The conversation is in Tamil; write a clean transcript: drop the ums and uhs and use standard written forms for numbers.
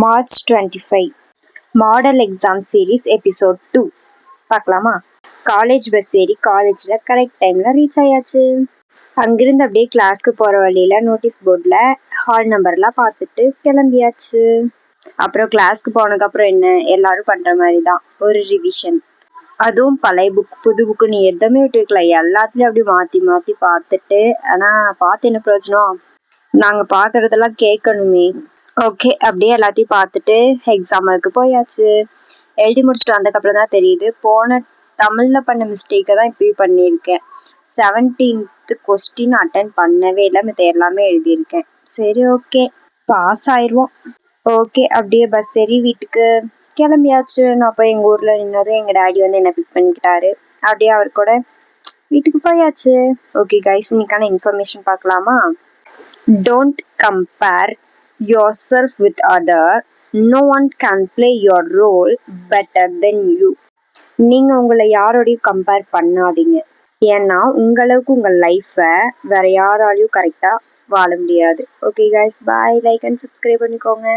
March 25 model exam series episode 2 பார்க்கலாமா? காலேஜ் பஸ் ஏறி காலேஜில் கரெக்ட் டைமில் ரீச் ஆயாச்சு. அங்கிருந்து அப்படியே கிளாஸ்க்கு போகிற வழியில் நோட்டீஸ் போர்டில் ஹால் நம்பர்லாம் பார்த்துட்டு கிளம்பியாச்சு. அப்புறம் கிளாஸ்க்கு போனதுக்கப்புறம் என்ன, எல்லாரும் பண்ணுற மாதிரி தான் ஒரு ரிவிஷன். அதுவும் பழைய புக் புது புக்கு நீ எதுவுமே விட்டு வைக்கல, எல்லாத்துலேயும் அப்படியே மாற்றி மாற்றி பார்த்துட்டு. ஆனால் பார்த்து என்ன பிரயோஜனம், நாங்கள் பார்க்குறதெல்லாம் கேட்கணுமே. ஓகே, அப்படியே எல்லாத்தையும் பார்த்துட்டு எக்ஸாமுக்கு போயாச்சு. எழுதி முடிச்சுட்டு வந்ததுக்கப்புறம் தான் தெரியுது, போன தமிழில் பண்ண மிஸ்டேக்கை தான் இப்பயும் பண்ணியிருக்கேன். 17th கொஸ்டின் அட்டன் பண்ணவே இல்லை, மற்ற எல்லாமே எழுதியிருக்கேன். சரி, ஓகே, பாஸ் ஆயிடுவோம். ஓகே, அப்படியே பஸ் ஏறி வீட்டுக்கு கிளம்பியாச்சு. நான் போய் எங்கள் ஊரில் நின்னதும் எங்கள் டேடி வந்து என்னை பிக் பண்ணிக்கிட்டாரு. அப்படியே அவர் கூட வீட்டுக்கு போயாச்சு. ஓகே கைஸ், இன்னைக்கான இன்ஃபர்மேஷன் பார்க்கலாமா? Don't compare yourself with other. No one can play your role better than you. நீங்க உங்களை யாரோடையும் கம்பேர் பண்ணாதீங்க. ஏன்னா உங்களுக்கு உங்கள் லைஃப்பை வேற யாராலையும் கரெக்டாக வாழ முடியாது. Okay guys, bye. Like and subscribe பண்ணிக்கோங்க.